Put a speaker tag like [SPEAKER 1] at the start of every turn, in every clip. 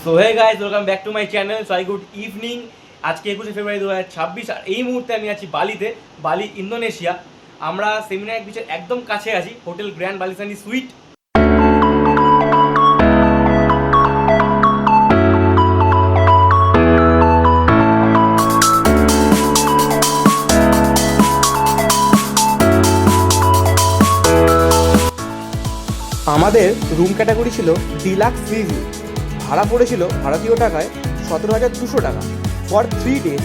[SPEAKER 1] So hey guys, welcome back to my channel. Sorry, good evening. আজকে 21শে ফেব্রুয়ারি 2026 আর এই মুহূর্তে আমি আছি বালিতে, বালি ইন্দোনেশিয়া। আমরা সেমিনার বিচের একদম কাছে আছি, হোটেল গ্র্যান্ড বালিসানি সুইট। আমাদের রুম ক্যাটাগরি ছিল ডিলাক্স সি ভিউ। ভাড়া পড়েছিল ভারতীয় টাকায় 17,200 টাকা ফর 3 ডেজ।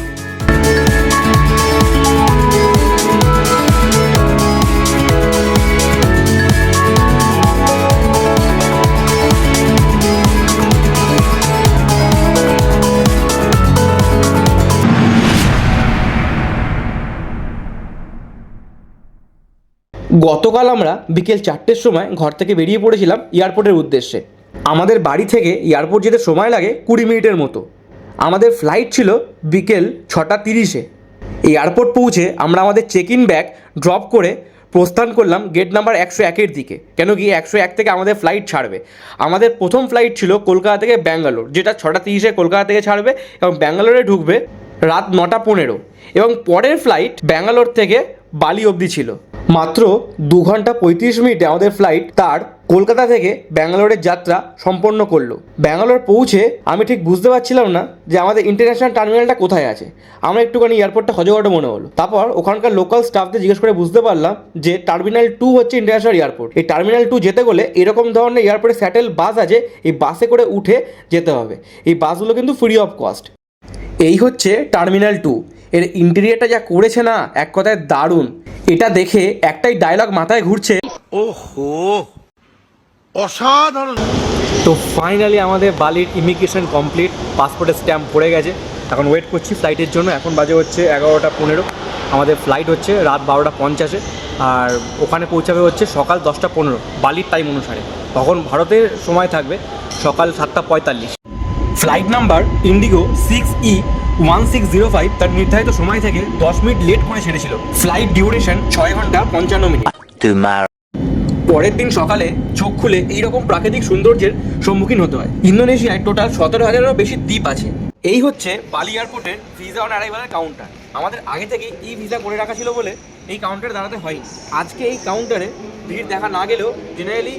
[SPEAKER 1] গতকাল আমরা বিকেল 4টের সময় ঘর থেকে বেরিয়ে পড়েছিলাম এয়ারপোর্টের উদ্দেশ্যে। আমাদের বাড়ি থেকে এয়ারপোর্ট যেতে সময় লাগে 20 মিনিটের মতো। আমাদের ফ্লাইট ছিল বিকেল 6:30-এ। এয়ারপোর্ট পৌঁছে আমরা আমাদের চেক ইন ব্যাগ ড্রপ করে প্রস্থান করলাম গেট নাম্বার 101-এর দিকে, কেন কি 101 থেকে আমাদের ফ্লাইট ছাড়বে। আমাদের প্রথম ফ্লাইট ছিল কলকাতা থেকে ব্যাঙ্গালোর, যেটা 6:30-এ কলকাতা থেকে ছাড়বে এবং ব্যাঙ্গালোরে ঢুকবে রাত 9:15। এবং পরের ফ্লাইট ব্যাঙ্গালোর থেকে বালি অবধি ছিল। মাত্র 2 ঘন্টা 35 মিনিটে আমাদের ফ্লাইট তার কলকাতা থেকে ব্যাঙ্গালোরের যাত্রা সম্পন্ন করলো। ব্যাঙ্গালোর পৌঁছে আমি ঠিক বুঝতে পারছিলাম না যে আমাদের ইন্টারন্যাশনাল টার্মিনালটা কোথায় আছে। আমরা একটুখানি এয়ারপোর্টটা হজগট মনে হলো। তারপর ওখানকার লোকাল স্টাফদের জিজ্ঞেস করে বুঝতে পারলাম যে টার্মিনাল 2 হচ্ছে ইন্টারন্যাশনাল এয়ারপোর্ট। এই টার্মিনাল 2 যেতে গেলে এরকম ধরনের এয়ারপোর্টে স্যাটেল বাস আছে, এই বাসে করে উঠে যেতে হবে। এই বাসগুলো কিন্তু ফ্রি অফ কস্ট। এই হচ্ছে টার্মিনাল 2। এর ইন্টেরিয়রটা যা করেছে না, এক কথায় দারুণ। এটা দেখে একটাই ডায়লগ মাথায় ঘুরছে,
[SPEAKER 2] ওহো অসাধারণ।
[SPEAKER 1] তো ফাইনালি আমাদের বালির ইমিগ্রেশন কমপ্লিট, পাসপোর্টের স্ট্যাম্প পড়ে গেছে। এখন ওয়েট করছি ফ্লাইটের জন্য। এখন বাজে হচ্ছে 11:15। আমাদের ফ্লাইট হচ্ছে রাত 12:50-এ, আর ওখানে পৌঁছাবে হচ্ছে সকাল 10:15 বালির টাইম অনুসারে। তখন ভারতের সময় থাকবে সকাল 7:45। ফ্লাইট নাম্বার ইন্ডিগো 6E1605 তার নির্ধারিত সময় থেকে 10 মিনিট লেট করে ছেড়েছিল। ফ্লাইট ডিউরেশন 6 ঘন্টা 55 মিনিট। পরের দিন সকালে চোখ খুলে এইরকম প্রাকৃতিক সৌন্দর্যের সম্মুখীন হতে হয়। ইন্দোনেশিয়ায় টোটাল 17,000-এরও বেশি দ্বীপ আছে। এই হচ্ছে বালি এয়ারপোর্টের ভিসা অন অ্যারাইভালের কাউন্টার। আমাদের আগে থেকেই ই ভিসা করে রাখা ছিল বলে এই কাউন্টারে দাঁড়াতে হয়নি। আজকে এই কাউন্টারে ভিড় দেখা না গেলেও জেনারেলি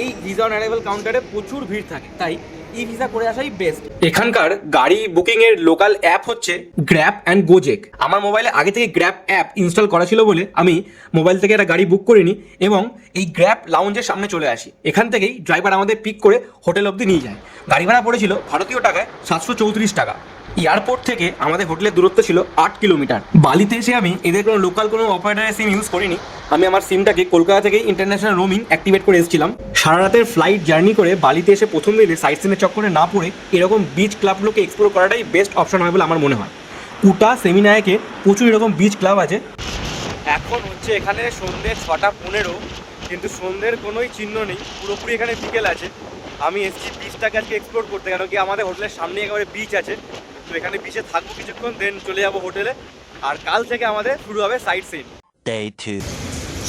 [SPEAKER 1] এই ভিসা অন অ্যারাইভাল কাউন্টারে প্রচুর ভিড় থাকে, তাই ই ভিসা করে আসাই বেস্ট। এখানকার গাড়ি বুকিং এর লোকাল অ্যাপ হচ্ছে গ্র্যাব অ্যান্ড গোজেক। আমার মোবাইলে আগে থেকে গ্র্যাব অ্যাপ ইনস্টল করা ছিল বলে আমি মোবাইল থেকে একটা গাড়ি বুক করিনি এবং এই গ্র্যাব লাউঞ্জের সামনে চলে আসি। এখান থেকেই ড্রাইভার আমাদের পিক করে হোটেল অবধি নিয়ে যায়। গাড়ি ভাড়া পড়েছিল ভারতীয় টাকায় 734 টাকা। এয়ারপোর্ট থেকে আমাদের হোটেলের দূরত্ব ছিল 8 কিলোমিটার। বালিতে এসে আমি এদের কোনো লোকাল কোনো অপারেটরের সিম ইউজ করিনি। আমি আমার সিমটাকে কলকাতা থেকে ইন্টারন্যাশনাল রোমিং অ্যাক্টিভেট করে এসেছিলাম। সারা রাতের ফ্লাইট জার্নি করে বালিতে এসে প্রথম দিনে সাইট সিনের চক্করে না পড়ে এরকম বিচ ক্লাবগুলোকে এক্সপ্লোর করাটাই বেস্ট অপশন হয় বলে আমার মনে হয়। কুটা সেমিনায়কে প্রচুর এরকম বিচ ক্লাব আছে। এখন হচ্ছে এখানে সন্ধ্যে 6:15, কিন্তু সন্ধ্যের কোনোই চিহ্ন নেই। পুরোপুরি এখানে বিকেল আছে। আমি এসেছি বিচটাকে আজকে এক্সপ্লোর করতে, কেন কি আমাদের হোটেলের সামনে একেবারে বিচ আছে। তো এখানে বিচে থাকবো কিছুক্ষণ, দেন চলে যাবো হোটেলে। আর কাল থেকে আমাদের শুরু হবে সাইট সিন।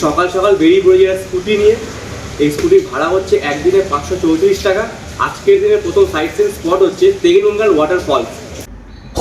[SPEAKER 1] সকাল সকাল বেরিয়ে পড়ে যায় স্কুটি নিয়ে। এই স্কুটির ভাড়া হচ্ছে একদিনে 534 টাকা। আজকের দিনের প্রথম সাইট সিন স্পট হচ্ছে তেগেনুনগান ওয়াটারফল।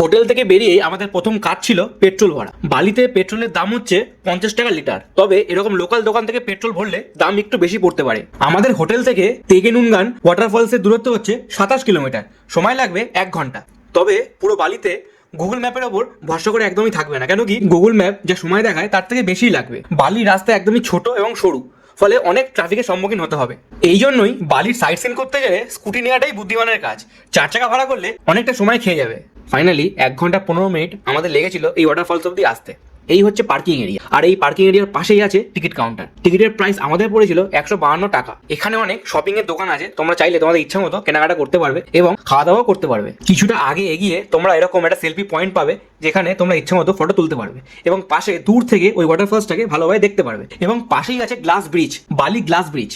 [SPEAKER 1] হোটেল থেকে বেরিয়েই আমাদের প্রথম কাজ ছিল পেট্রোল ভরা। বালিতে পেট্রোলের দাম হচ্ছে 50 টাকা লিটার, তবে এরকম লোকাল দোকান থেকে পেট্রোল ভরলে দাম একটু বেশি পড়তে পারে। আমাদের হোটেল থেকে তেগেনুনগান ওয়াটারফলসের দূরত্ব হচ্ছে 27 কিলোমিটার, সময় লাগবে 1 ঘন্টা। তবে পুরো বালিতে গুগল ম্যাপের ওপর ভরসা করে একদমই থাকবে না, কেন কি গুগল ম্যাপ যে সময় দেখায় তার থেকে বেশিই লাগবে। বালির রাস্তা একদমই ছোট এবং সরু, ফলে অনেক ট্রাফিকের সম্মুখীন হতে হবে। এই জন্যই বালির সাইট সিন করতে গেলে স্কুটি নেওয়াটাই বুদ্ধিমানের কাজ। 4 চাকা ভাড়া করলে অনেকটা সময় খেয়ে যাবে। ফাইনালি 1 ঘন্টা 15 মিনিট আমাদের লেগেছিল এই ওয়াটারফলস অব্দি আসতে। এই হচ্ছে পার্কিং এরিয়া, আর এই পার্কিং এরিয়ার পাশেই আছে টিকিট কাউন্টার। টিকিটের প্রাইস আমাদের পড়েছিল 152 টাকা। এখানে অনেক শপিং এর দোকান আছে, তোমরা চাইলে তোমাদের ইচ্ছা মতো কেনাকাটা করতে পারবে এবং খাওয়া দাওয়াও করতে পারবে। কিছুটা আগে এগিয়ে তোমরা এরকম একটা সেলফি পয়েন্ট পাবে, যেখানে তোমরা ইচ্ছা মতো ফটো তুলতে পারবে এবং পাশে দূর থেকে ওই ওয়াটারফলসটাকে ভালোভাবে দেখতে পারবে। এবং পাশেই আছে গ্লাস ব্রিজ, বালি গ্লাস ব্রিজ।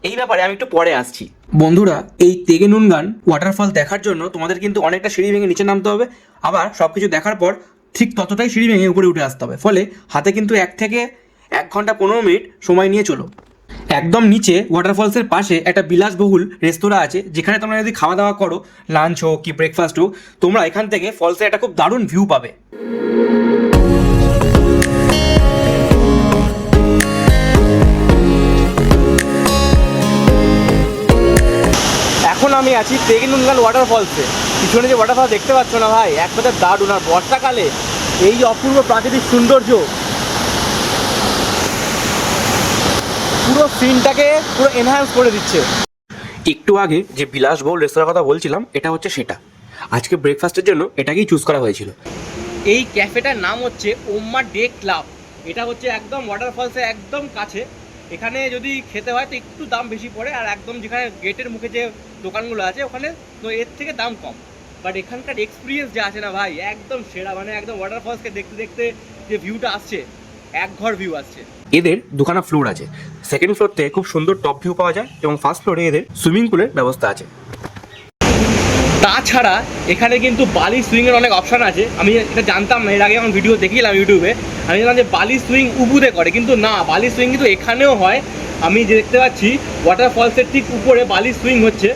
[SPEAKER 1] এই ব্যাপারে আমি একটু পরে আসছি। বন্ধুরা, এই তেগেনুনগান ওয়াটারফল দেখার জন্য তোমাদের কিন্তু অনেকটা সিঁড়ি ভেঙে নিচে নামতে হবে, আবার সবকিছু দেখার পর ঠিক ততটাই সিঁড়ি ভেঙে উপরে উঠে আসতে হবে। ফলে হাতে কিন্তু 1 থেকে 1 ঘন্টা 15 মিনিট সময় নিয়ে চলো। একদম নিচে ওয়াটারফলসের পাশে একটা বিলাসবহুল রেস্তোরাঁ আছে, যেখানে তোমরা যদি খাওয়া দাওয়া করো, লাঞ্চ হোক কি ব্রেকফাস্ট হোক, তোমরা এখান থেকে ফলসের একটা খুব দারুণ ভিউ পাবে। এখন আমি আছি তেগিনুনগান ওয়াটারফলসে। পিছনে যে ওয়াটারফল দেখতে পাচ্ছ না ভাই, এক কথা দারুণ। আর বর্ষাকালে এই অপূর্ব প্রাকৃতিক সৌন্দর্য পুরো সিনটাকে পুরো এনহ্যান্স করে দিচ্ছে। একটু আগে যে বিলাসবহুল রেস্তোরাঁর কথা বলছিলাম, এটা হচ্ছে সেটা। আজকে ব্রেকফাস্টের জন্য এটাকেই চুজ করা হয়েছিল। এই ক্যাফেটার নাম হচ্ছে ওম্মা ডে ক্লাব। এটা হচ্ছে একদম ওয়াটারফলসের একদম কাছে। এখানে যদি খেতে হয় তো একটু দাম বেশি পড়ে, আর একদম যেখানে গেটের মুখে যে দোকানগুলো আছে ওখানে তো এর থেকে দাম কম। বাট এখানকার এক্সপিরিয়েন্স যা আছে না ভাই, একদম সেরা। মানে একদম ওয়াটারফলসকে দেখতে দেখতে যে ভিউটা আসছে, এক ঘর ভিউ আসছে। এদের দুখানা ফ্লোর আছে। সেকেন্ড ফ্লোরতে খুব সুন্দর টপ ভিউ পাওয়া যায়, এবং ফার্স্ট ফ্লোরে এদের সুইমিং পুলের ব্যবস্থা আছে। তাছাড়া এখানে কিন্তু বালি সুইংয়ের অনেক অপশান আছে। আমি এটা জানতাম না, এর আগে আমার ভিডিও দেখিয়েছিলাম ইউটিউবে। আমি জানলাম যে বালি সুইং উবুতে করে, কিন্তু না, বালি সুইং কিন্তু এখানেও হয়। আমি যে দেখতে পাচ্ছি ওয়াটারফলসের ঠিক উপরে বালি সুইং হচ্ছে।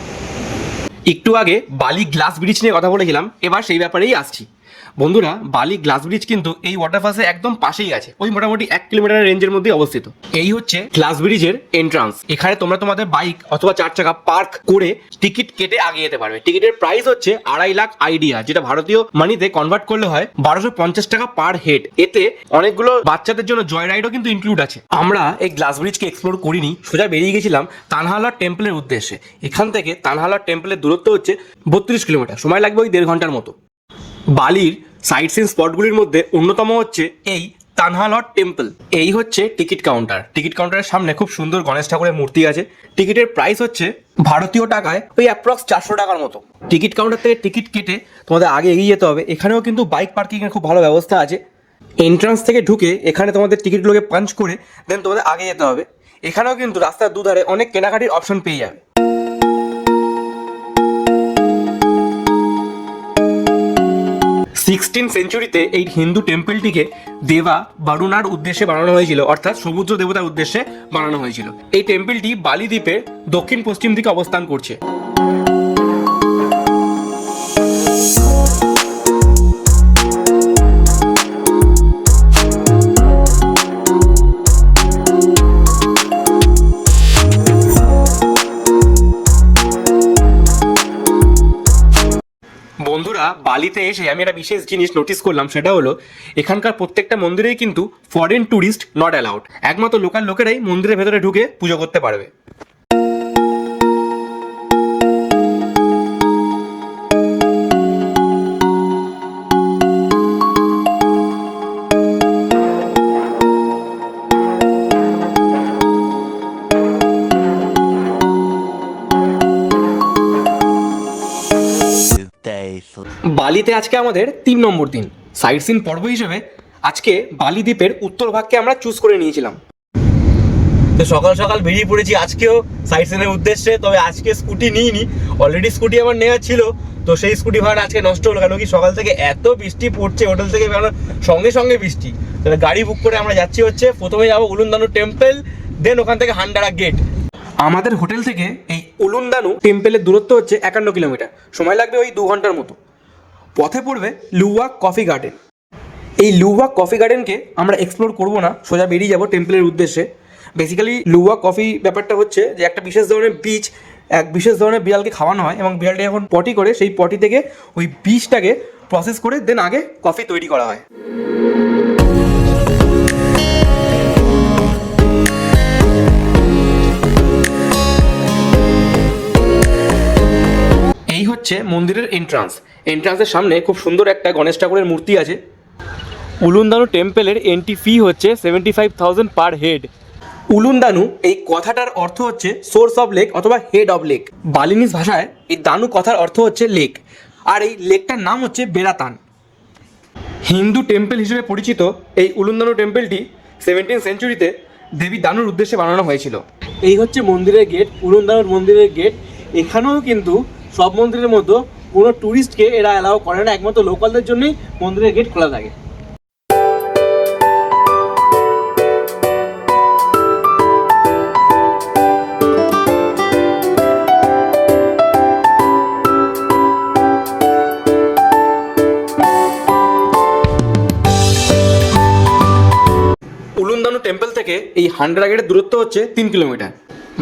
[SPEAKER 1] একটু আগে বালি গ্লাস ব্রিজ নিয়ে কথা বলেছিলাম, এবার সেই ব্যাপারেই আসছি। বন্ধুরা, বালি গ্লাস ব্রিজ কিন্তু এই ওয়াটারফলসের একদম পাশেই আছে, ওই মোটামুটি 1 কিলোমিটার রেঞ্জের মধ্যে অবস্থিত। এই হচ্ছে গ্লাস ব্রিজের এন্ট্রান্স। এখানে তোমরা তোমাদের বাইক অথবা 4 চাকা পার্ক করে টিকিট কেটে আগে যেতে পারবে। টিকিটের প্রাইস হচ্ছে 2.5 লাখ আইডিয়া, যেটা ভারতীয় মানিতে কনভার্ট করলে হয় 1250 টাকা পার হেড। এতে অনেকগুলো বাচ্চাদের জন্য জয় রাইডও কিন্তু ইনক্লুড আছে। আমরা এই গ্লাস ব্রিজকে এক্সপ্লোর করিনি, সোজা বেরিয়ে গেছিলাম তানহালা টেম্পলের উদ্দেশ্যে। এখান থেকে তানহালা টেম্পলের দূরত্ব হচ্ছে 32 কিলোমিটার, সময় লাগবে ওই 1.5 ঘন্টার মতো। বালির সাইট সিন স্পটগুলির মধ্যে অন্যতম হচ্ছে এই তানহালট টেম্পল। এই হচ্ছে টিকিট কাউন্টার। টিকিট কাউন্টারের সামনে খুব সুন্দর গণেশ ঠাকুরের মূর্তি আছে। টিকিটের প্রাইস হচ্ছে ভারতীয় টাকায় ওই অ্যাপ্রক্স 400 টাকার মতো। টিকিট কাউন্টার থেকে টিকিট কেটে তোমাদের আগে এগিয়ে যেতে হবে। এখানেও কিন্তু বাইক পার্কিংয়ের খুব ভালো ব্যবস্থা আছে। এন্ট্রান্স থেকে ঢুকে এখানে তোমাদের টিকিটগুলোকে পাঞ্চ করে দেন তোমাদের আগে যেতে হবে। এখানেও কিন্তু রাস্তার দুধারে অনেক কেনাকাটির অপশন পেয়ে যাবে। 16th সেঞ্চুরিতে এই হিন্দু টেম্পলটিকে দেবা বরুণার উদ্দেশ্যে বানানো হয়েছিল, অর্থাৎ সমুদ্র দেবতার উদ্দেশ্যে বানানো হয়েছিল। এই টেম্পলটি বালি দ্বীপের দক্ষিণ পশ্চিম দিকে অবস্থান করছে। বন্ধুরা, বালিতে এসে আমি একটা বিশেষ জিনিস নোটিস করলাম, সেটা হলো এখানকার প্রত্যেকটা মন্দিরেই কিন্তু ফরেন ট্যুরিস্ট নট অ্যালাউড। একমাত্র লোকাল লোকেরাই মন্দিরের ভেতরে ঢুকে পুজো করতে পারবে। বালিতে আজকে আমাদের 3 নম্বর দিন। সাইট সিন পর্ব হিসেবে আজকে বালি দ্বীপের উত্তর ভাগকে আমরা চুজ করে নিয়েছিলাম। তো সকাল সকাল বেরিয়ে পড়েছি আজকেও সাইট সিনের উদ্দেশ্যে। তবে আজকে স্কুটি নিইনি, অলরেডি স্কুটি আমার নেওয়া ছিল। তো সেই স্কুটি ভাড়া আজকে নষ্ট হলো, কেন কি সকাল থেকে এত বৃষ্টি পড়ছে, হোটেল থেকে সঙ্গে সঙ্গে বৃষ্টি। তাহলে গাড়ি বুক করে আমরা যাচ্ছি হচ্ছে, প্রথমে যাবো উলুন্দানু টেম্পল, দেন ওখান থেকে হান্ডারা গেট। আমাদের হোটেল থেকে এই উলুন্দানু টেম্পলের দূরত্ব হচ্ছে 51 কিলোমিটার, সময় লাগবে ওই 2 ঘন্টার মতো। পথে পড়বে লুওয়াক কফি গার্ডেন। এই লুওয়াক কফি গার্ডেনকে আমরা এক্সপ্লোর করবো না, সোজা বেরিয়ে যাবো টেম্পলের উদ্দেশ্যে। বেসিক্যালি লুওয়াক কফি ব্যাপারটা হচ্ছে যে একটা বিশেষ ধরনের বীজ, এক বিশেষ ধরনের বিড়ালকে খাওয়ানো হয়, এবং বিড়ালটা যখন পটি করে সেই পটি থেকে ওই বীজটাকে প্রসেস করে দেন আগে কফি তৈরি করা হয়। এই হচ্ছে মন্দিরের এন্ট্রান্সের সামনে খুব সুন্দর একটা গণেশ ঠাকুরের মূর্তি আছে। উলুন্দানু টেম্পলের এন্ট্রি ফি হচ্ছে 75,000 পার হেড। উলুন্দানু এই কথাটার অর্থ হচ্ছে সোর্স অফ লেক অথবা হেড অফ লেক। বালিনিজ ভাষায় এই দানু কথার অর্থ হচ্ছে লেক, আর এই লেকটার নাম হচ্ছে বেরাতান। হিন্দু টেম্পল হিসেবে পরিচিত এই উলুন্দানু টেম্পলটি 17th সেঞ্চুরিতে দেবী দানুর উদ্দেশ্যে বানানো হয়েছিল। এই হচ্ছে মন্দিরের গেট, উলুন্দানুর মন্দিরের গেট। এখানেও কিন্তু সব মন্দিরের মতো কোনো ট্যুরিস্টকে এরা অ্যালাউ করে না, একমাত্র লোকালদের জন্যই মন্দিরের গেট খোলা থাকে। ইস্কন টেম্পল থেকে এই হান্ডারা গেটের দূরত্ব হচ্ছে 3 কিলোমিটার।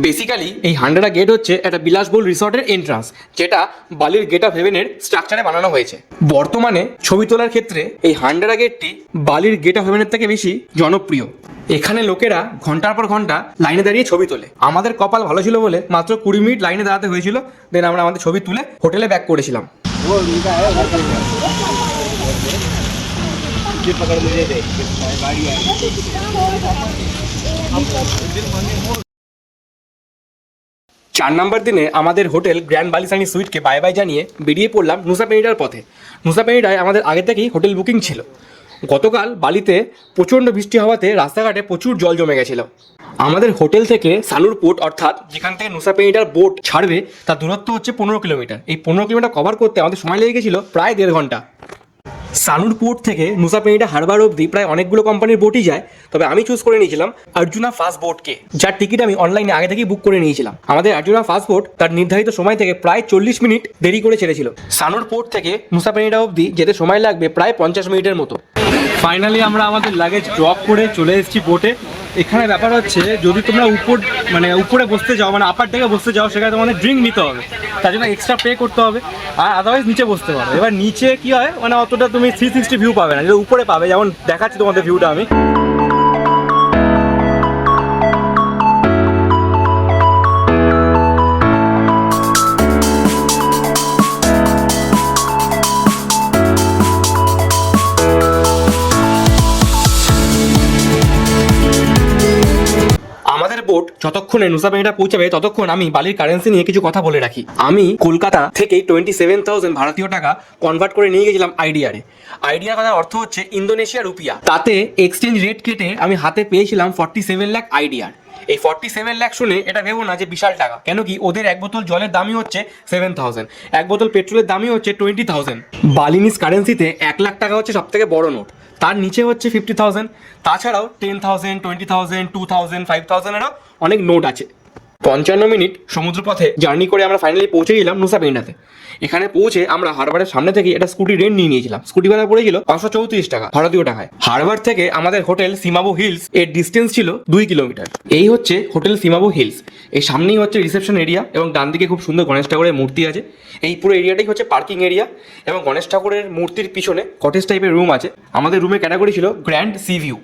[SPEAKER 1] বেসিক্যালি এই হান্ডারা গেট হচ্ছে একটা বিলাসবহুল রিসর্টের এন্ট্রান্স, যেটা বালির গেট অফ হেভেনের স্ট্রাকচারে বানানো হয়েছে। বর্তমানে ছবি তোলার ক্ষেত্রে এই হান্ডারা গেটটি বালির গেট অফ হেভেনের থেকে বেশি জনপ্রিয়। এখানে লোকেরা ঘন্টার পর ঘন্টা লাইনে দাঁড়িয়ে ছবি তোলে। আমাদের কপাল ভালো ছিল বলে মাত্র 20 মিনিট লাইনে দাঁড়াতে হয়েছিল, দেন আমরা আমাদের ছবি তুলে হোটেলে ব্যাক করেছিলাম। চার নম্বর দিনে আমাদের হোটেল গ্র্যান্ড বালিসানি সুইটকে বাই বাই জানিয়ে বেরিয়ে পড়লাম নুসা পেনিডার পথে। নুসা পেনিডায় আমাদের আগে থেকেই হোটেল বুকিং ছিল। গতকাল বালিতে প্রচণ্ড বৃষ্টি হওয়াতে রাস্তাঘাটে প্রচুর জল জমে গেছিল। আমাদের হোটেল থেকে সানুর পোর্ট, অর্থাৎ যেখান থেকে নুসা পেনিডার বোট ছাড়বে, তার দূরত্ব হচ্ছে 15 কিলোমিটার। এই 15 কিলোমিটার কভার করতে আমাদের সময় লেগে গেছিলো প্রায় 1.5 ঘন্টা। সানুর পোর্ট থেকে নুসা পেনিডা হারবার অবধি প্রায় অনেকগুলো কোম্পানির বোটই যায়, তবে আমি চুজ করে নিয়েছিলাম অর্জুনা ফাস্ট বোটকে, যার টিকিট আমি অনলাইনে আগে থেকেই বুক করে নিয়েছিলাম। আমাদের অর্জুনা ফাস্ট বোট তার নির্ধারিত সময় থেকে প্রায় 40 মিনিট দেরি করে ছেড়েছিল। সানুর পোর্ট থেকে নুসা পেনিডা অবধি যেতে সময় লাগবে প্রায় 50 মিনিটের মতো।
[SPEAKER 2] ফাইনালি আমরা আমাদের লাগেজ ড্রপ করে চলে এসেছি বোটে। এখানে ব্যাপার হচ্ছে, যদি তোমরা উপরে বসতে যাও, মানে আপার ডেকে বসতে যাও, সেখানে তোমাদের ড্রিঙ্ক নিতে হবে, তার জন্য এক্সট্রা পে করতে হবে। আর আদারওয়াইজ নিচে বসতে পারো। এবার নিচে কি হয়, মানে অতটা তুমি 360 ভিউ পাবে না, যেটা উপরে পাবে। যেমন দেখাচ্ছি তোমাদের ভিউটা আমি।
[SPEAKER 1] বোট যতক্ষণে নুসা পেনিডা পৌঁছাবে ততক্ষণ আমি বালির কারেন্সি নিয়ে কিছু কথা বলে রাখি। আমি কলকাতা থেকে 27,000 ভারতীয় টাকা কনভার্ট করে নিয়ে গেছিলাম আইডিয়ারে। আইডিয়ার কথার অর্থ হচ্ছে ইন্দোনেশিয়া রুপিয়া। তাতে এক্সচেঞ্জ রেট কেটে আমি হাতে পেয়েছিলাম 47 লাখ আইডিয়ার। এই 47 লাখ শুনে এটা ভেবো না যে বিশাল টাকা, কেন কি ওদের এক বোতল জলের দামই হচ্ছে 7,000, এক বোতল পেট্রোলের দামই হচ্ছে 20,000। বালিনিস কারেন্সিতে 1 লাখ টাকা হচ্ছে সব থেকে বড় নোট, তার নিচে হচ্ছে 50,000, তাছাড়াও 10,000, 20,000, 2,000, 5,000-এরও অনেক নোট আছে। 55 মিনিট সমুদ্রপথে জার্নি করে আমরা ফাইনালি পৌঁছে গেলাম নুসা পেনিডাতে। এখানে পৌঁছে আমরা হারবারের সামনে থেকে একটা স্কুটি রেন্ট নিয়ে নিয়েছিলাম। স্কুটি ভাড়া পড়েছিল 534 টাকা ভারতীয় টাকায়। হারবার থেকে আমাদের হোটেল সিমাবো হিলস এর ডিস্টেন্স ছিল 2 কিলোমিটার। এই হচ্ছে হোটেল সিমাবো হিলস। এই সামনেই হচ্ছে রিসেপশন এরিয়া এবং ডান দিকে খুব সুন্দর গণেশ ঠাকুরের মূর্তি আছে। এই পুরো এরিয়াটাই হচ্ছে পার্কিং এরিয়া এবং গণেশ ঠাকুরের মূর্তির পিছনে কটেজ টাইপের রুম আছে। আমাদের রুমের ক্যাটাগরি ছিল গ্র্যান্ড সি ভিউ।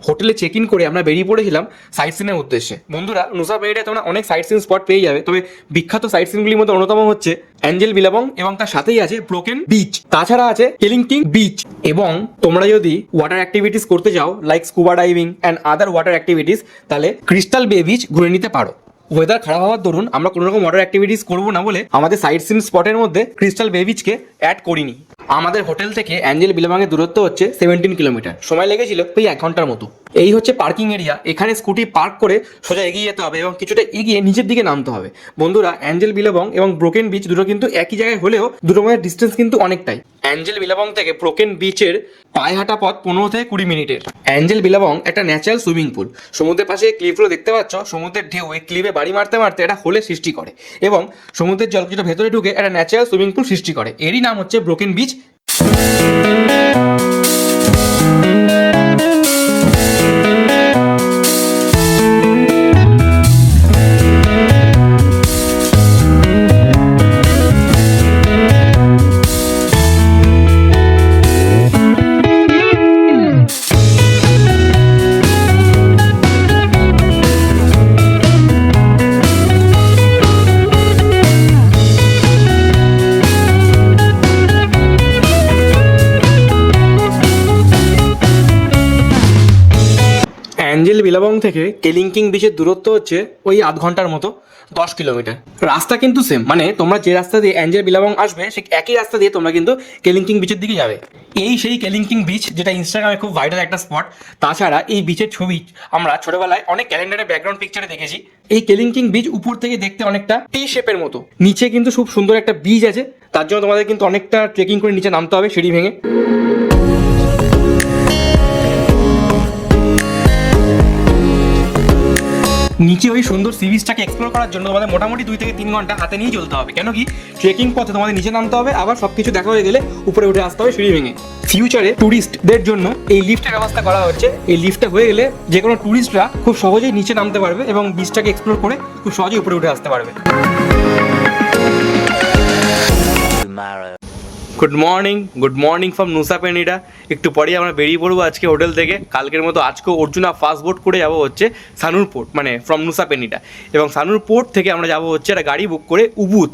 [SPEAKER 1] হোটেলে চেক ইন করে আমরা বেরিয়ে পড়েছিলাম সাইট সিনের উদ্দেশ্যে। বন্ধুরা, নুসা পেনিডায় তোমরা অনেক সাইট সিন স্পট পেয়ে যাবে, তবে বিখ্যাত সাইট সিনগুলির মধ্যে অন্যতম হচ্ছে অ্যাঞ্জেল বিলাবং এবং তার সাথেই আছে ব্রোকেন বিচ, তাছাড়া আছে কেলিংটিং বিচ। এবং তোমরা যদি ওয়াটার অ্যাক্টিভিটিস করতে চাও like scuba diving and other water activities, তাহলে ক্রিস্টাল বে বিচ ঘুরে নিতে পারো। ওয়েদার খারাপ হওয়ার দরুন আমরা কোনো রকম ওয়াটার অ্যাক্টিভিটিস করবো না বলে আমাদের সাইট সিন স্পটের মধ্যে ক্রিস্টাল বে বিচকে অ্যাড করিনি। আমাদের হোটেল থেকে অ্যাঞ্জেল বিলাবংয়ের দূরত্ব হচ্ছে 17 কিলোমিটার। সময় লেগেছিল ওই 1 ঘন্টার মতো। এই হচ্ছে পার্কিং এরিয়া। এখানে স্কুটি পার্ক করে সোজা এগিয়ে যেতে হবে এবং কিছুটা এগিয়ে নিচের দিকে নামতে হবে। বন্ধুরা, অ্যাঞ্জেল বিলাবং এবং ব্রোকেন বিচ দুটো কিন্তু একই জায়গায় হলেও দুটোর মধ্যে ডিস্টেন্স কিন্তু অনেকটাই। অ্যাঞ্জেল বিলাবং থেকে ব্রোকেন বিচের পায়ে হাঁটা পথ 15 থেকে 20 মিনিটের। অ্যাঞ্জেল বিলাবং একটা ন্যাচারাল সুইমিং পুল। সমুদ্রের পাশে ক্লিপগুলো দেখতে পাচ্ছ, সমুদ্রের ঢেউ এই ক্লিপে বাড়ি মারতে মারতে একটা হোলের সৃষ্টি করে এবং সমুদ্রের জল কিছুটা ভেতরে ঢুকে একটা ন্যাচারাল সুইমিং পুল সৃষ্টি করে। এরই নাম হচ্ছে ব্রোকেন বিচ। বিলাবং থেকে কেলিংকিং বিচের দূরত্ব হচ্ছে ওই আধ ঘন্টার মতো, 10 কিলোমিটার। রাস্তা কিন্তু সেম, মানে তোমরা যে রাস্তা দিয়ে অ্যাঞ্জেল বিলাবং আসবে সেই একই রাস্তা দিয়ে তোমরা কিন্তু কেলিংকিং বিচের দিকে যাবে। এই সেই কেলিংকিং বিচ যেটা ইনস্টাগ্রামে খুব ভাইরাল একটা স্পট। তাছাড়া এই বিচের ছবি আমরা ছোটবেলায় অনেক ক্যালেন্ডারে ব্যাকগ্রাউন্ড পিকচারে দেখেছি। এই কেলিংকিং বিচ উপর থেকে দেখতে অনেকটা টি শেপের মতো, নিচে কিন্তু খুব সুন্দর একটা বিচ আছে। তার জন্য তোমাদের কিন্তু অনেকটা ট্রেকিং করে নিচে নামতে হবে সিঁড়ি ভেঙে। নিচে ওই সুন্দর সি বিচটাকে এক্সপ্লোর করার জন্য তোমাদের মোটামুটি 2 থেকে 3 ঘন্টা হাতে নিয়ে চলতে হবে। কেন কি ট্রেকিং পথে তোমাদের নিচে নামতে হবে, আবার সবকিছু দেখা হয়ে গেলে উপরে উঠে আসতে হবে সিঁড়ি ভেঙে। ফিউচারে ট্যুরিস্টদের জন্য এই লিফটের ব্যবস্থা করা হচ্ছে। এই লিফটটা হয়ে গেলে যে কোনো ট্যুরিস্টরা খুব সহজেই নিচে নামতে পারবে এবং বিচটাকে এক্সপ্লোর করে খুব সহজেই উপরে উঠে আসতে পারবে। Good morning from Nusa Penida. একটু পরেই আমরা বেরিয়ে পড়বো আজকে হোটেল থেকে। কালকের মতো আজকেও অর্জুনা ফাস্ট বোট করে যাবো হচ্ছে সানুর পোর্ট, মানে ফ্রম নুসা পেনিডা। এবং সানুর পোর্ট থেকে আমরা যাবো হচ্ছে একটা গাড়ি বুক করে উবুদ।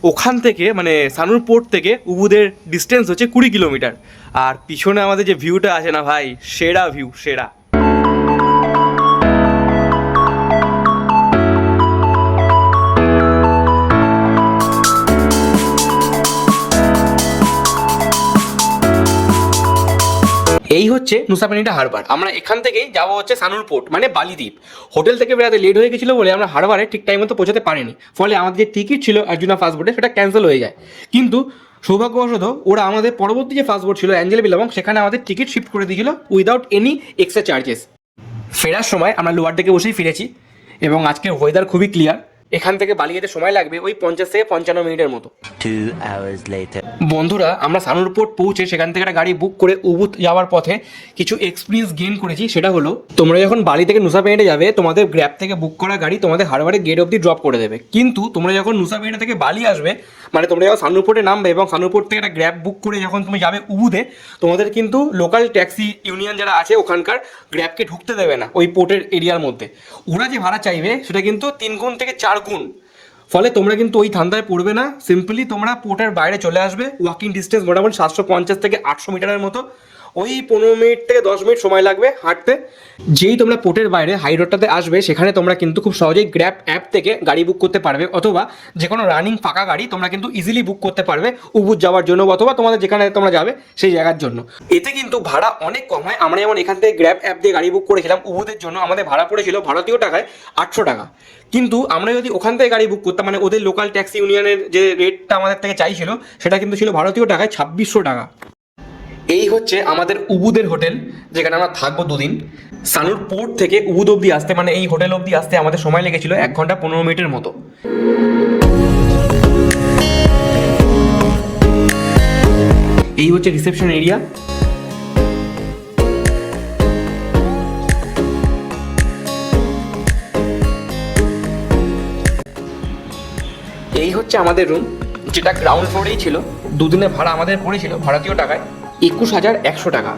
[SPEAKER 1] ওখান থেকে মানে সানুর পোর্ট থেকে উবুদের ডিস্টেন্স হচ্ছে 20 কিলোমিটার। আর পিছনে আমাদের যে ভিউটা আছে না ভাই, সেরা ভিউ, সেরা। এই হচ্ছে নুসা পেনিডা হারবার। আমরা এখান থেকেই যাবো হচ্ছে সানুর পোর্ট, মানে বালিদ্বীপ। হোটেল থেকে বেরাতে লেট হয়ে গেছিলো বলে আমরা হারবারে ঠিক টাইম মতো পৌঁছাতে পারিনি। ফলে আমাদের যে টিকিট ছিল অর্জুনা ফাস্ট বোটে সেটা ক্যান্সেল হয়ে যায়। কিন্তু সৌভাগ্যবশত ওরা আমাদের পরবর্তী যে ফাস্ট বোট ছিল অ্যাঞ্জেল বিলাবং, সেখানে আমাদের টিকিট শিফট করে দিয়েছিল উইদাউট এনি এক্সট্রা চার্জেস। ফেরার সময় আমরা লোয়ার ডেকে বসেই ফিরেছি এবং আজকের ওয়েদার খুবই ক্লিয়ার। এখান থেকে বালি যেতে সময় লাগবে ওই 50 থেকে 55 মিনিটের মতো।
[SPEAKER 3] 2 hours later.
[SPEAKER 1] বন্ধুরা, আমরা সানুর পোর্ট পৌঁছে সেখান থেকে একটা গাড়ি বুক করে উবুদ যাওয়ার পথে কিছু এক্সপিরিয়েন্স গেইন করেছি। সেটা হলো, তোমরা যখন বালি থেকে নুসা পেনিডা যাবে তোমাদের গ্র্যাব থেকে বুক করা গাড়ি তোমাদের হারবারে গেট অব্দি ড্রপ করে দেবে। কিন্তু তোমরা যখন নুসা পেনিডা থেকে বালি আসবে, মানে তোমরা যখন সানুর পোর্টে নামবে এবং সানুর পোর্ট থেকে একটা গ্র্যাব বুক করে যখন তুমি যাবে উবুদে, তোমাদের কিন্তু লোকাল ট্যাক্সি ইউনিয়ন যারা আছে ওখানকার গ্র্যাবকে ঢুকতে দেবে না ওই পোর্টের এরিয়ার মধ্যে। ওরা যে ভাড়া চাইবে সেটা কিন্তু 3 গুণ থেকে 4 গুণ। ফলে তোমরা কিন্তু ওই ধান্দায় পড়বে না। সিম্পলি তোমরা পোর্টের বাইরে চলে আসবে। ওয়াকিং ডিস্টেন্স মোটামুটি 750 থেকে 800 মিটারের মতো। ওই 15 মিনিট থেকে 10 মিনিট সময় লাগবে হাঁটতে। যেই তোমরা পোর্টের বাইরে হাই রোডটাতে আসবে, সেখানে তোমরা কিন্তু খুব সহজেই গ্র্যাব অ্যাপ থেকে গাড়ি বুক করতে পারবে, অথবা যে কোনো রানিং ফাঁকা গাড়ি তোমরা কিন্তু ইজিলি বুক করতে পারবে উবুদ যাওয়ার জন্য, অথবা তোমাদের যেখানে তোমরা যাবে সেই জায়গার জন্য। এতে কিন্তু ভাড়া অনেক কম হয়। আমরা যেমন এখান থেকে গ্র্যাব অ্যাপ দিয়ে গাড়ি বুক করেছিলাম উবুদের জন্য, আমাদের ভাড়া পড়েছিল ভারতীয় টাকায় 800 টাকা। কিন্তু আমরা যদি ওখান থেকে গাড়ি বুক করতাম, মানে ওদের লোকাল ট্যাক্সি ইউনিয়নের যে রেটটা আমাদের থেকে চাইছিল সেটা কিন্তু ছিল ভারতীয় টাকায় 2600 টাকা। এই হচ্ছে আমাদের উবুদের হোটেল, যেখানে আমরা থাকবো 2 দিন। সানুর পোর্ট থেকে উবুদ অব্দি আসতে, মানে এই হোটেল অব্দি আসতে আমাদের সময় লেগেছিল 1 ঘন্টা 15 মিনিটের মতো। এই হচ্ছে রিসেপশন এরিয়া। এই হচ্ছে আমাদের রুম, যেটা গ্রাউন্ড ফ্লোরেই ছিল। 2 দিনের ভাড়া আমাদের পড়েছিল ভারতীয় টাকায় 21,100 টাকা।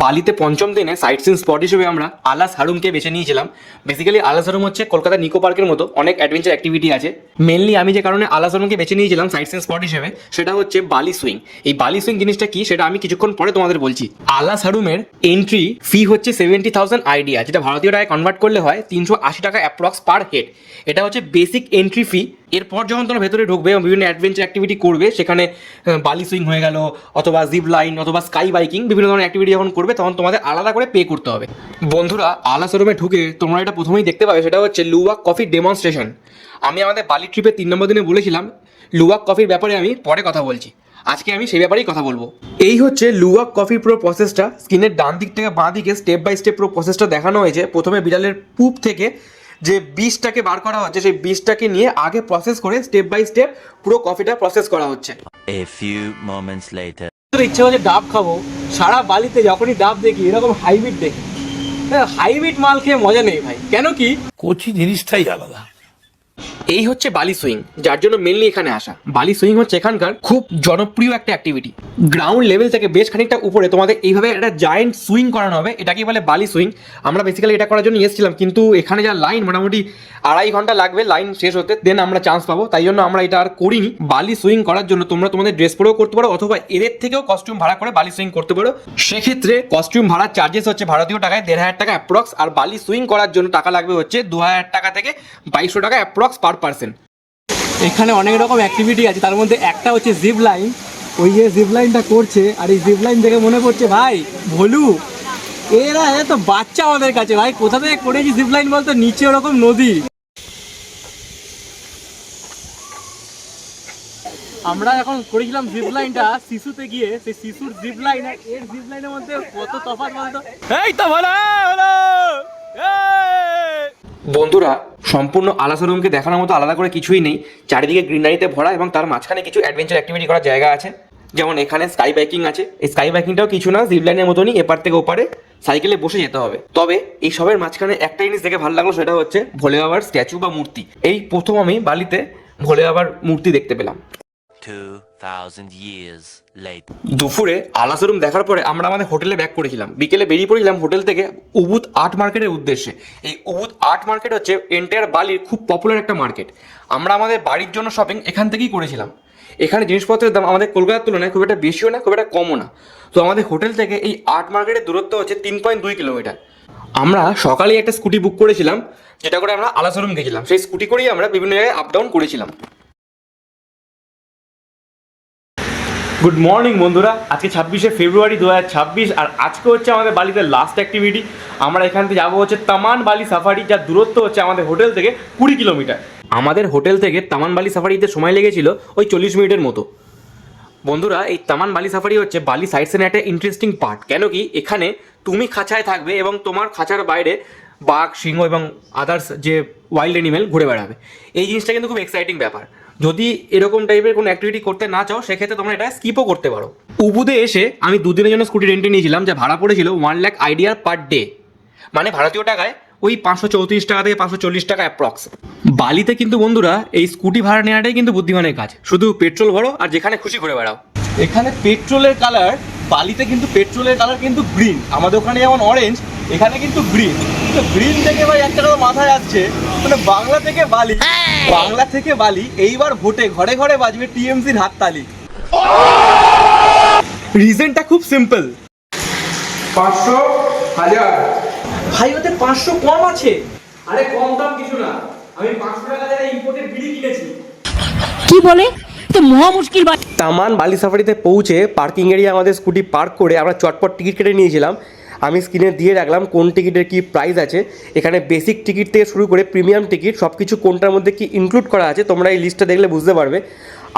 [SPEAKER 1] বালিতে 5ম দিনে সাইট সিন স্পট হিসেবে আমরা আলাস হারুমকে বেছে নিয়েছিলাম। বেসিক্যালি আলাস হারুম হচ্ছে কলকাতা নিকো পার্কের মতো অনেক অ্যাডভেঞ্চার অ্যাক্টিভিটি আছে। মেনলি আমি যে কারণে আলাস হারুমকে বেছে নিয়েছিলাম সাইট সিন স্পট হিসেবে, সেটা হচ্ছে বালি সুইং। এই বালি সুইং জিনিসটা কি সেটা আমি কিছুক্ষণ পরে তোমাদের বলছি। আলাস হারুমের এন্ট্রি ফি হচ্ছে 70,000 আইডিয়া, যেটা ভারতীয় টাকায় কনভার্ট করলে হয় 380 টাকা অ্যাপ্রক্স পার হেড। এটা হচ্ছে বেসিক এন্ট্রি ফি। এরপর যখন তোমরা ভেতরে ঢুকবে এবং বিভিন্ন অ্যাডভেঞ্চার অ্যাক্টিভিটি করবে, সেখানে বালি সুইং হয়ে গেল, অথবা জিপ লাইন, অথবা স্কাই বাইকিং, বিভিন্ন ধরনের অ্যাক্টিভিটি যখন করবে তখন তোমাদের আলাদা করে পে করতে হবে। বন্ধুরা, আলাস হারুমে ঢুকে তোমরা এটা প্রথমেই দেখতে পাবে, সেটা হচ্ছে লুওয়াক কফি ডেমনস্ট্রেশন। আমি আমাদের বালি ট্রিপে 3 নম্বর দিনে বলেছিলাম লুওয়াক কফির ব্যাপারে আমি পরে কথা বলছি। আজকে আমি সেই ব্যাপারেই কথা বলবো। এই হচ্ছে লুওয়াক কফির পুরো প্রসেসটা। স্ক্রিনের ডান দিক থেকে বাঁ দিকে স্টেপ বাই স্টেপ পুরো প্রসেসটা দেখানো হয়েছে। প্রথমে বিড়ালের পুপ থেকে যে বীজটাকে বার করা হচ্ছে, সেই বীজটাকে নিয়ে আগে প্রসেস করে স্টেপ বাই স্টেপ পুরো কফিটা প্রসেস করা হচ্ছে।
[SPEAKER 3] A few moments later.
[SPEAKER 2] ইচ্ছে হচ্ছে ডাব খাবো। সারা বালিতে যখনই ডাব দেখি এরকম হাইব্রিড দেখি, হাইব্রিড মাল খেয়ে মজা নেই ভাই। কেন কি
[SPEAKER 4] কচি জিনিসটাই আলাদা।
[SPEAKER 1] এই হচ্ছে বালি সুইং, যার জন্য মেনলি এখানে আসা। বালি সুইং হচ্ছে এখানকার খুব জনপ্রিয় একটা অ্যাক্টিভিটি। গ্রাউন্ড লেভেল থেকে বেশ খানিকটা উপরে তোমাদের এইভাবে একটা জায়েন্ট সুইং করানো হবে, এটাকে বলে বালি সুইং। আমরা বেসিক্যালি এটা করার জন্য এসেছিলাম, কিন্তু এখানে যা লাইন, মোটামুটি 2.5 ঘন্টা লাগবে লাইন শেষ হতে, দেন আমরা চান্স পাবো, তাই জন্য আমরা এটা আর করিনি। বালি সুইং করার জন্য তোমরা তোমাদের ড্রেস পরেও করতে পারো, অথবা এদের থেকেও কস্টিউম ভাড়া করে বালি সুইং করতে পারো। সেক্ষেত্রে কস্টিউম ভাড়ার চার্জেস হচ্ছে ভারতীয় টাকায় 1,500 টাকা অ্যাপ্রক্স, আর বালি সুইং করার জন্য টাকা লাগবে হচ্ছে 2,000 টাকা থেকে 2,200 টাকা অ্যাপ্রক্স পার পার্সন।
[SPEAKER 2] এখানে অনেক রকম অ্যাক্টিভিটি আছে, তার মধ্যে একটা হচ্ছে জিপ লাইন। ওই যে জিপ লাইনটা করছে, আর এই জিপ লাইন দেখে মনে পড়ছে ভাই ভোলু, এরা তো বাচ্চা আমাদের কাছে ভাই। কোথা থেকে করেছি জিপ লাইন বলতো? নিচে ওরকম নদী। আমরা এখন করেছিলাম জিপ লাইনটা শিশুতে গিয়ে, সেই শিশুর জিপ লাইন আর এর জিপ লাইনের মধ্যে কত তফাৎ বলতো। এই তো ভালো ভালো।
[SPEAKER 1] বন্ধুরা, সম্পূর্ণ আলাসা-রুমকে দেখানোর মতো আলাদা করে কিছুই নেই। চারিদিকে গ্রিনারিতে ভরা এবং তার মাঝখানে কিছু অ্যাডভেঞ্চার অ্যাক্টিভিটি করার জায়গা আছে। যেমন এখানে স্কাই বাইকিং আছে। এই স্কাই বাইকিংটাও কিছু না, জিপ লাইনের মতনই, এপার থেকে ওপারে সাইকেলে বসে যেতে হবে। তবে এই সবের মাঝখানে একটা জিনিস দেখে ভালো লাগলো, সেটা হচ্ছে ভোলে বাবার স্ট্যাচু বা মূর্তি। এই প্রথম আমি বালিতে ভোলে বাবার মূর্তি দেখতে পেলাম।
[SPEAKER 3] 2000 years later.
[SPEAKER 1] দুপুরে আলাসা-রুম দেখার পরে আমরা আমাদের হোটেলে ব্যাক করেছিলাম। বিকেলে বেরিয়ে পড়েছিলাম হোটেল থেকে উবুদ আর্ট মার্কেটের উদ্দেশ্যে। এই উবুদ আর্ট মার্কেট হচ্ছে এন্টায়ার বালির খুব পপুলার একটা মার্কেট। আমরা আমাদের বাড়ির জন্য শপিং এখান থেকেই করেছিলাম। এখানে জিনিসপত্রের দাম আমাদের কলকাতার তুলনায় খুব একটা বেশিও না, খুব একটা কমও না। তো আমাদের হোটেল থেকে এই আর্ট মার্কেটের দূরত্ব হচ্ছে 3.2 কিলোমিটার। আমরা সকালেই একটা স্কুটি বুক করেছিলাম, যেটা করে আমরা আলাসা-রুম গেছিলাম। সেই স্কুটি করেই আমরা বিভিন্ন জায়গায় আপ ডাউন করেছিলাম।
[SPEAKER 2] গুড মর্নিং বন্ধুরা, আজকে 26শে ফেব্রুয়ারি 2026, আর আজকে হচ্ছে আমাদের বালিতে লাস্ট অ্যাক্টিভিটি। আমরা এখান থেকে যাবো হচ্ছে তামান বালি সাফারি, যার দূরত্ব হচ্ছে আমাদের হোটেল থেকে 20 কিলোমিটার।
[SPEAKER 1] আমাদের হোটেল থেকে তামান বালি সাফারিতে সময় লেগেছিল ওই 40 মিনিটের মতো। বন্ধুরা, এই তামান বালি সাফারি হচ্ছে বালি সাইটসের একটা ইন্টারেস্টিং পার্ট। কেন কি, এখানে তুমি খাঁচায় থাকবে এবং তোমার খাঁচার বাইরে বাঘ, সিংহ এবং আদার্স যে ওয়াইল্ড অ্যানিমেল ঘুরে বেড়াবে। এই জিনিসটা কিন্তু খুব এক্সাইটিং ব্যাপার। যদি এরকম টাইপের কোনো অ্যাক্টিভিটি করতে না চাও, সেক্ষেত্রে তোমরা এটা স্কিপও করতে পারো। উবুদে এসে আমি 2 দিনের জন্য স্কুটি রেন্টে নিয়েছিলাম, যা ভাড়া পড়েছিল 1 লাখ আইডিয়ার পার ডে, মানে ভারতীয় টাকায় ওই 534 টাকা থেকে 540 টাকা অ্যাপ্রক্স। বালিতে কিন্তু বন্ধুরা এই স্কুটি ভাড়া নেওয়াটাই কিন্তু বুদ্ধিমানের কাজ। শুধু পেট্রোল ভরো আর যেখানে খুশি ঘুরে বেড়াও।
[SPEAKER 2] এখানে পেট্রোলের কালার, বালিতে কিন্তু পেট্রোলের কালার কিন্তু গ্রিন। আমাদের ওখানে যেমন অরেঞ্জ, এখানে কিন্তু গ্রিন। তো গ্রিন থেকে ভাই একটা কথা মাথায় আসছে, মানে বাংলা থেকে বালি, বাংলা থেকে বালি এইবার ভোটে ঘরে ঘরে বাজবে টিএমসির হাততালি। রিজনটা খুব সিম্পল।
[SPEAKER 1] 500, 1000।
[SPEAKER 2] ভাই ওতে 500 কম আছে।
[SPEAKER 1] আরে কম দাম কিছু না, আমি 500 টাকা দিয়ে ইম্পোর্টেড বিড়ি কিনেছি।
[SPEAKER 4] কি বলে? তো মহা মুশকিল।
[SPEAKER 1] তামান বালি সাফারিতে পৌঁছে পার্কিং এরিয়া আমাদের স্কুটি পার্ক করে আমরা চটপট টিকিট কেটে নিয়েছিলাম। আমি স্ক্রিনে দিয়ে রাখলাম কোন টিকিটের কী প্রাইস আছে। এখানে বেসিক টিকিট থেকে শুরু করে প্রিমিয়াম টিকিট সব কিছু কোনটার মধ্যে কি ইনক্লুড করা আছে তোমরা এই লিস্টটা দেখলে বুঝতে পারবে।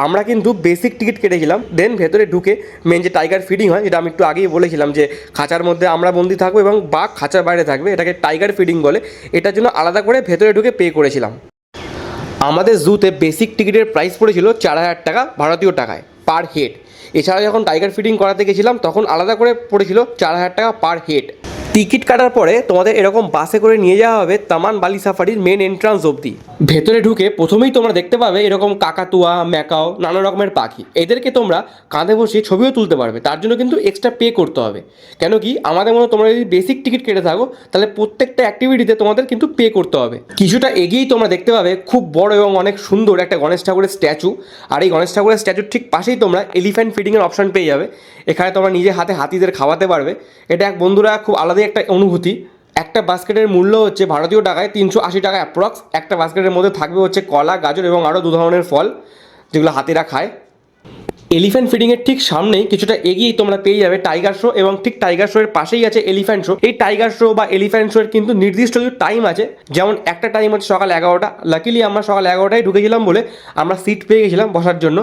[SPEAKER 1] আমরা কিন্তু বেসিক টিকিট কেটেছিলাম। দেন ভেতরে ঢুকে মেন যে টাইগার ফিডিং হয়, যেটা আমি একটু আগেই বলেছিলাম যে খাঁচার মধ্যে আমরা বন্দি থাকবো এবং বাঘ খাঁচার বাইরে থাকবে, এটাকে টাইগার ফিডিং বলে। এটার জন্য আলাদা করে ভেতরে ঢুকে পে করেছিলাম। আমাদের জুতে বেসিক টিকিটের প্রাইস পড়েছিল 4000 টাকা ভারতীয় টাকায় পার হেড। এছাড়া যখন টাইগার ফিডিং করাতে গেছিলাম তখন আলাদা করে পড়েছিল 4000 টাকা পার হেড। টিকিট কাটার পরে তোমাদের এরকম বাসে করে নিয়ে যাওয়া হবে তামান বালি সাফারির মেন এন্ট্রান্স অবধি। ভেতরে ঢুকে প্রথমেই তোমরা দেখতে পাবে এরকম কাকাতুয়া, ম্যাকাও, নানা রকমের পাখি। এদেরকে তোমরা কাঁধে বসিয়ে ছবিও তুলতে পারবে, তার জন্য কিন্তু এক্সট্রা পে করতে হবে। কেন কি, আমাদের মতো তোমরা যদি বেসিক টিকিট কেটে থাকো তাহলে প্রত্যেকটা অ্যাক্টিভিটিতে তোমাদের কিন্তু পে করতে হবে। কিছুটা এগিয়েই তোমরা দেখতে পাবে খুব বড় এবং অনেক সুন্দর একটা গণেশ ঠাকুরের স্ট্যাচু। আর এই গণেশ ঠাকুরের স্ট্যাচুর ঠিক পাশেই তোমরা এলিফ্যান্ট ফিডিংয়ের অপশন পেয়ে যাবে। এখানে তোমরা নিজে হাতে হাতিদের খাওয়াতে পারবে। এটা এক বন্ধুরা খুব আলাদা একটা অনুভূতি। একটা বাস্কেটের মূল্য হচ্ছে ভারতীয় টাকায় 380 টাকা অ্যাপ্রক্স। একটা বাস্কেটের মধ্যে থাকবে হচ্ছে কলা, গাজর এবং আরও 2 ধরনের ফল, যেগুলো হাতিরা খায়। এলিফ্যান্ট ফিডিংয়ের ঠিক সামনেই কিছুটা এগিয়েই তোমরা পেয়ে যাবে টাইগার শো, এবং ঠিক টাইগার শোয়ের পাশেই আছে এলিফ্যান্ট শো। এই টাইগার শো বা এলিফ্যান্ট শোয়ের কিন্তু নির্দিষ্ট কিছু টাইম আছে, যেমন একটা টাইম হচ্ছে সকাল 11টা। লাকিলি আমরা সকাল 11টায় ঢুকেছিলাম বলে আমরা সিট পেয়ে গেছিলাম বসার জন্য।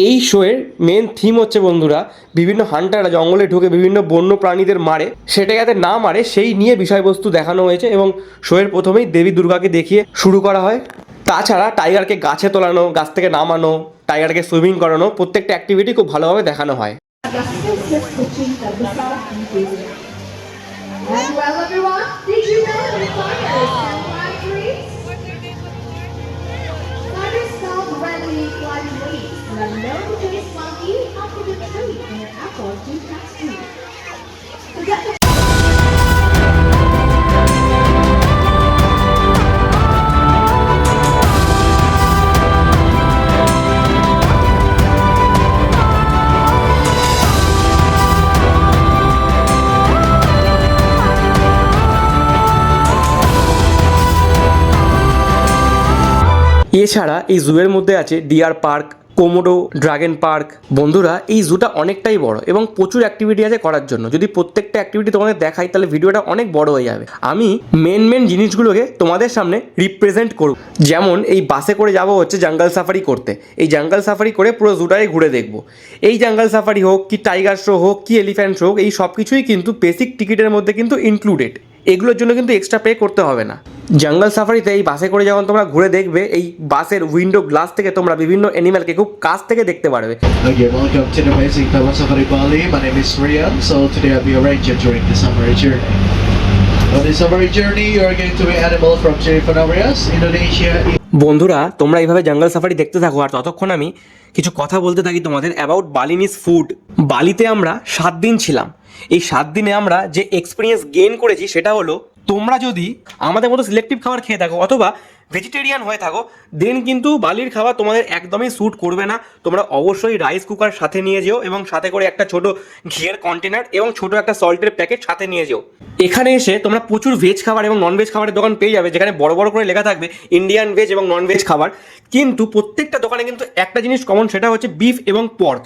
[SPEAKER 1] এই শোয়ের মেন থিম হচ্ছে বন্ধুরা, বিভিন্ন হান্টাররা জঙ্গলে ঢুকে বিভিন্ন বন্য প্রাণীদের মারে, সেটা যাতে না মারে সেই নিয়ে বিষয়বস্তু দেখানো হয়েছে। এবং শোয়ের প্রথমেই দেবী দুর্গাকে দেখিয়ে শুরু করা হয়। তাছাড়া টাইগারকে গাছে তোলানো, গাছ থেকে নামানো, টাইগারকে সুইমিং করানো, প্রত্যেকটা অ্যাক্টিভিটি খুব ভালোভাবে দেখানো হয়। এছাড়া এই জুয়ের মধ্যে আছে deer park, Komodo dragon park. বন্ধুরা এই জুটা অনেকটাই বড় এবং প্রচুর অ্যাক্টিভিটি আছে করার জন্য। যদি প্রত্যেকটা অ্যাক্টিভিটি তোমাদের দেখাই তাহলে ভিডিওটা অনেক বড় হয়ে যাবে। আমি মেন জিনিসগুলোকে তোমাদের সামনে রিপ্রেজেন্ট করব। যেমন এই বাসে করে যাব হচ্ছে জঙ্গল সাফারি করতে। এই জঙ্গল সাফারি করে পুরো জুটাই ঘুরে দেখব। এই জঙ্গল সাফারি হোক কি টাইগার শো হোক কি এলিফ্যান্ট শো হোক, এই সব কিছুই কিন্তু বেসিক টিকিটের মধ্যে কিন্তু ইনক্লুডেড। এগুলোর জন্য কিন্তু এক্সট্রা পে করতে হবে না। জঙ্গল সাফারিতে এই বাসে করে যখন তোমরা ঘুরে দেখবে, এই বাসের উইন্ডো গ্লাস থেকে তোমরা বিভিন্ন অ্যানিমালকে খুব কাছ থেকে দেখতে পারবে।
[SPEAKER 5] Okay, welcome to the amazing Taman Safari Bali. My name is Rian. So today I'll be your ranger during the safari journey. On this safari journey, you are going to meet animals from 3 different areas: Indonesia.
[SPEAKER 1] বন্ধুরা তোমরা এইভাবে জঙ্গল safari দেখতে থাকো, আর ততক্ষণ আমি কিছু কথা বলতে থাকি তোমাদের অ্যাবাউট বালিনিজ ফুড। বালিতে আমরা 7 দিন ছিলাম। এই 7 দিনে আমরা যে এক্সপিরিয়েন্স গেইন করেছি সেটা হলো, তোমরা যদি আমাদের মতো সিলেক্টিভ খাবার খেয়ে থাকো অথবা ভেজিটেরিয়ান হয়ে থাকো, দেন কিন্তু বালির খাবার তোমাদের একদমই স্যুট করবে না। তোমরা অবশ্যই রাইস কুকার সাথে নিয়ে যেও এবং সাথে করে একটা ছোট ঘিয়ের কন্টেনার এবং ছোট একটা সল্টের প্যাকেট সাথে নিয়ে যেও। এখানে এসে তোমরা প্রচুর ভেজ খাবার এবং নন ভেজ খাবারের দোকান পেয়ে যাবে, যেখানে বড় বড় করে লেখা থাকবে ইন্ডিয়ান ভেজ এবং নন ভেজ খাবার। কিন্তু প্রত্যেকটা দোকানে কিন্তু একটা জিনিস কমন, সেটা হচ্ছে বিফ এবং পর্ক।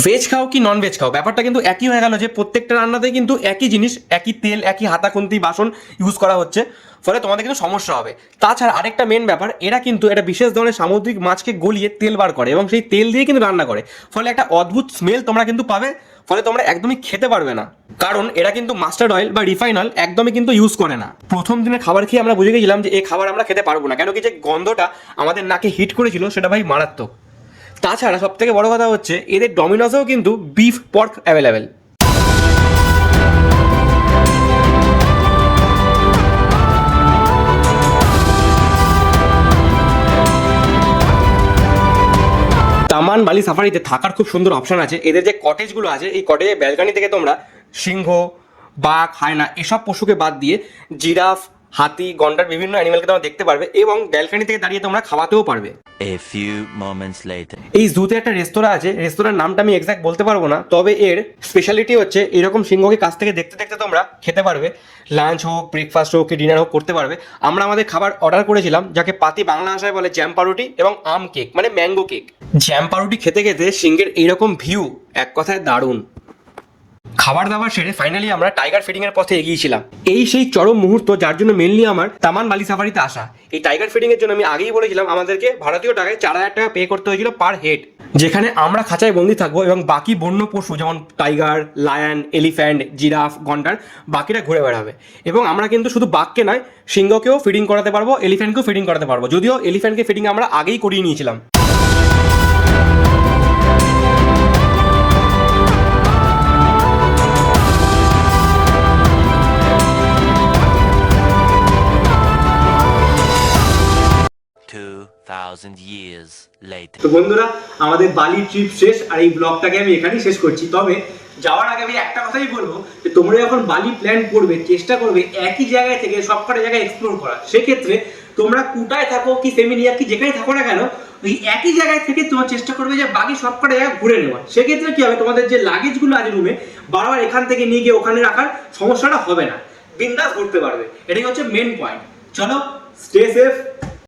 [SPEAKER 1] ভেজ খাও কি নন ভেজ খাও, ব্যাপারটা কিন্তু একই হয়ে গেল যে প্রত্যেকটা রান্নাতেই কিন্তু একই জিনিস, একই তেল, একই হাতা খুন্তি বাসন ইউজ করা হচ্ছে, ফলে তোমাদের কিন্তু সমস্যা হবে। তাছাড়া আরেকটা মেন ব্যাপার, এরা কিন্তু একটা বিশেষ ধরনের সামুদ্রিক মাছকে গলিয়ে তেল বার করে এবং সেই তেল দিয়ে কিন্তু রান্না করে, ফলে একটা অদ্ভুত স্মেল তোমরা কিন্তু পাবে, ফলে তোমরা একদমই খেতে পারবে না। কারণ এরা কিন্তু মাস্টার্ড অয়েল বা রিফাইন অয়েল একদমই কিন্তু ইউজ করে না। প্রথম দিনের খাবার খেয়ে আমরা বুঝে গেছিলাম যে এই খাবার আমরা খেতে পারবো না, কেন কি যে গন্ধটা আমাদের নাকে হিট করেছিল সেটা ভাই মারাত্মক। তাছাড়া সব থেকে বড় কথা হচ্ছে এদের ডমিনোসেও কিন্তু বিফ পর্ক অ্যাভেলেবেল। তামান বালি সাফারিতে থাকার খুব সুন্দর অপশন আছে। এদের যে কটেজগুলো আছে, এই কটেজের ব্যালকানি থেকে তোমরা সিংহ, বাঘ, হায়না এসব পশুকে বাদ দিয়ে জিরাফ, হাতি, গন্ডার বিভিন্ন অ্যানিমালকে তোমরা দেখতে পারবে এবং ব্যালকানি থেকে দাঁড়িয়ে তোমরা খাওয়াতেও পারবে।
[SPEAKER 3] A few moments later.
[SPEAKER 1] এই জুতে একটা রেস্তোরাঁ আছে, রেস্তোরাঁর নামটা আমি এক্সাক্ট বলতে পারবো না, তবে এর স্পেশালিটি হচ্ছে এরকম সিংহকে কাছ থেকে দেখতে দেখতে তোমরা খেতে পারবে। লাঞ্চ হোক, ব্রেকফাস্ট হোক কি ডিনার হোক করতে পারবে। আমরা আমাদের খাবার অর্ডার করেছিলাম, যাকে পাতি বাংলা ভাষায় বলে জ্যাম পাউরুটি এবং আম কেক মানে ম্যাঙ্গো কেক। জ্যাম পাউরুটি খেতে খেতে সিংহের এইরকম ভিউ এক কথায় দারুণ। খাবার দাবার সেরে ফাইনালি আমরা টাইগার ফিডিং এর পথে এগিয়েছিলাম। এই সেই চরম মুহূর্ত যার জন্য মেনলি আমার তামান বালি সাফারিতে আসা। এই টাইগার ফিডিং এর জন্য আমি আগেই বলেছিলাম আমাদেরকে ভারতীয় টাকায় 4000 টাকা পে করতে হয়েছিল পার হেড, যেখানে আমরা খাঁচায় বন্দি থাকবো এবং বাকি বন্য পশু যেমন টাইগার, লায়ন, এলিফ্যান্ট, জিরাফ, গন্ডার বাকিরা ঘুরে বেড়াবে। এবং আমরা কিন্তু শুধু বাঘকে নয়, সিংহকেও ফিডিং করাতে পারবো, এলিফ্যান্টকেও ফিডিং করাতে পারবো, যদিও এলিফ্যান্টকে ফিডিং আমরা আগেই করিয়ে নিয়েছিলাম।
[SPEAKER 3] years later.
[SPEAKER 2] তো বন্ধুরা আমাদের বালি ট্রিপ শেষ, আর এই ব্লগটাকে আমি এখানেই শেষ করছি। তবে যাওয়ার আগে আমি একটা কথাই বলবো যে তোমরা যখন বালি প্ল্যান করবে চেষ্টা করবে একই জায়গায় থেকে সবকটা জায়গায় এক্সপ্লোর করা। সেক্ষেত্রে তোমরা কুটায় থাকো কি সেমিনিয়া কি যেখানে থাকো না কেন, ওই একই জায়গায় থেকে তোমার চেষ্টা করবে যে বাকি সবকটা জায়গা ঘুরে নেওয়া। সেক্ষেত্রে কি হবে, তোমাদের যে লাগেজগুলো আছে রুমে বারবার এখান থেকে নিয়ে গিয়ে ওখানে রাখার সমস্যাটা হবে না, বিন্দাস ঘুরতে পারবে। এটাই হচ্ছে মেন পয়েন্ট। চলো, স্টে সেফ।